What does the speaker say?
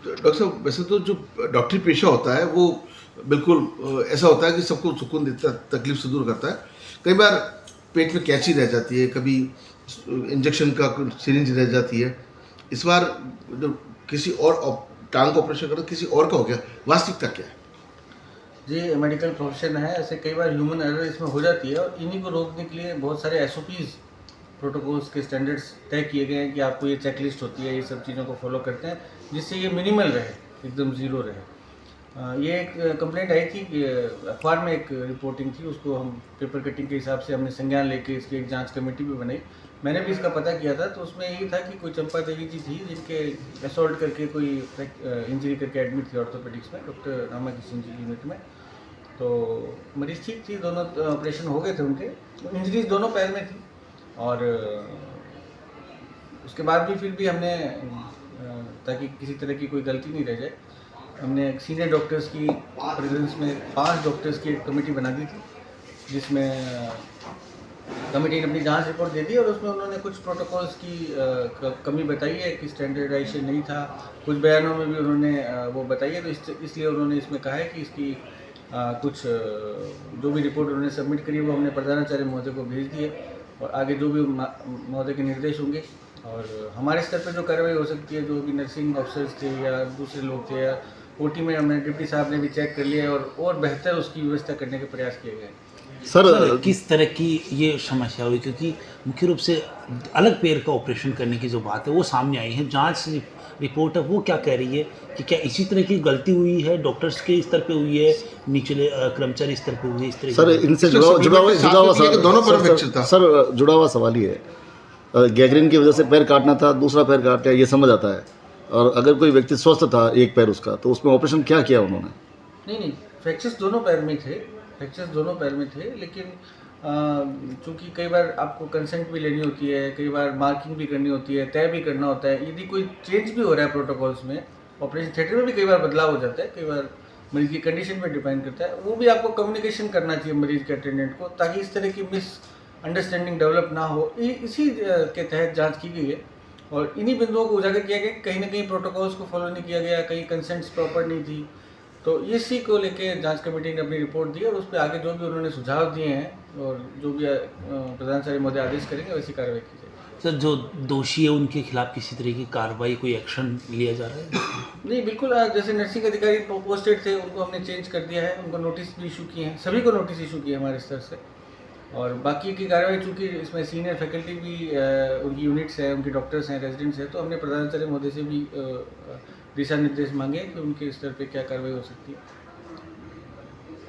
Doctor साहब वैसे तो जो डॉक्टरी पेशा होता है वो बिल्कुल ऐसा होता है कि सबको सुकून देता है, तकलीफ से दूर करता है। कई बार पेट में कैंची रह जाती है, कभी इंजेक्शन का सिरिंज रह जाती है। इस बार जो किसी और टांग का ऑपरेशन करा किसी और का हो गया, वास्तविकता क्या है? जी, मेडिकल प्रोफेशन है, ऐसे कई बार ह्यूमन एरर इसमें हो जाती है और इन्हीं को रोकने के लिए बहुत सारे एसओपीज़ प्रोटोकॉल्स के स्टैंडर्ड्स तय किए गए हैं कि आपको ये चेकलिस्ट होती है, ये सब चीज़ों को फॉलो करते हैं जिससे ये मिनिमल रहे, एकदम ज़ीरो रहे। ये एक कंप्लेंट आई थी कि अखबार में एक रिपोर्टिंग थी, उसको हम पेपर कटिंग के हिसाब से हमने संज्ञान लेके इसकी एक जांच कमेटी भी बनाई। मैंने भी इसका पता किया था, तो उसमें यही था कि कोई चंपा देवी जी थी जिनके असॉल्ट करके कोई इंजरी करके एडमिट थी ऑर्थोपेडिक्स में, डॉक्टर रामा किशन जी यूनिट में। तो मरीज ठीक थी, दोनों ऑपरेशन हो गए थे उनके, इंजरीज दोनों पैर में थी और उसके बाद भी फिर भी हमने ताकि किसी तरह की कोई गलती नहीं रह जाए, हमने सीनियर डॉक्टर्स की प्रेजेंस में 5 डॉक्टर्स की एक कमेटी बना दी थी, जिसमें कमेटी ने अपनी जांच रिपोर्ट दे दी और उसमें उन्होंने कुछ प्रोटोकॉल्स की कमी बताई है कि स्टैंडर्डाइजेशन नहीं था। कुछ बयानों में भी उन्होंने वो बताई है, तो इसलिए उन्होंने इसमें कहा है कि इसकी कुछ जो भी रिपोर्ट उन्होंने सबमिट करी है वो हमने प्रधानाचार्य महोदय को भेज दी है और आगे जो भी महोदय के निर्देश होंगे और हमारे स्तर पर जो कार्रवाई हो सकती है, जो भी नर्सिंग ऑफिसर्स थे या दूसरे लोग थे या ओटी में हमने डिप्टी साहब ने भी चेक कर लिया है और बेहतर उसकी व्यवस्था करने के प्रयास किए गए हैं। सर किस तरह की ये समस्या हुई, क्योंकि मुख्य रूप से अलग पैर का ऑपरेशन करने की जो बात है वो सामने आई है, जांच रिपोर्ट है वो क्या कह रही है कि क्या इसी तरह की गलती हुई है, डॉक्टर्स के स्तर पे हुई है, निचले कर्मचारी स्तर पे हुई है, इस तरह सर इनसे जुड़ा हुआ दोनों पर फ्रैक्चर था। सर जुड़ा हुआ सवाल ही है, गैंग्रीन की वजह से पैर काटना था, दूसरा पैर काट लिया, ये समझ आता है। और अगर कोई व्यक्ति स्वस्थ था एक पैर उसका, तो उसमें ऑपरेशन क्या किया उन्होंने? नहीं, फ्रैक्चर्स दोनों पैर में थे, फ्रैक्चर्स दोनों पैर में थे, लेकिन चूँकि कई बार आपको कंसेंट भी लेनी होती है, कई बार मार्किंग भी करनी होती है, तय भी करना होता है। यदि कोई चेंज भी हो रहा है प्रोटोकॉल्स में, ऑपरेशन थिएटर में भी कई बार बदलाव हो जाता है, कई बार मरीज की कंडीशन पर डिपेंड करता है, वो भी आपको कम्युनिकेशन करना चाहिए मरीज के अटेंडेंट को, ताकि इस तरह की मिस अंडरस्टैंडिंग डेवलप ना हो। इसी के तहत जाँच की गई है और इन्हीं बिंदुओं को उजागर किया गया कि कहीं ना कहीं प्रोटोकॉल्स को फॉलो नहीं किया गया, कहीं कंसेंट्स प्रॉपर नहीं थी। तो इसी को लेके जांच कमेटी ने अपनी रिपोर्ट दी और उस पर आगे जो भी उन्होंने सुझाव दिए हैं और जो भी प्रधानाचार्य महोदय आदेश करेंगे वैसी कार्रवाई की जाएगी। सर जो दोषी है उनके खिलाफ किसी तरह की कार्रवाई, कोई एक्शन लिया जा रहा है? नहीं, बिल्कुल, जैसे नर्सिंग अधिकारी पोस्टेड थे उनको हमने चेंज कर दिया है, उनको नोटिस भी इशू किए हैं, सभी को नोटिस इशू किए हमारे स्तर से। और बाकी की कार्रवाई चूँकि इसमें सीनियर फैकल्टी भी उनकी यूनिट्स हैं, उनकी डॉक्टर्स हैं, रेजिडेंट्स हैं, तो हमने प्रधानाचार्य महोदय से भी दिशा निर्देश मांगे कि उनके स्तर पे क्या कार्रवाई हो सकती है।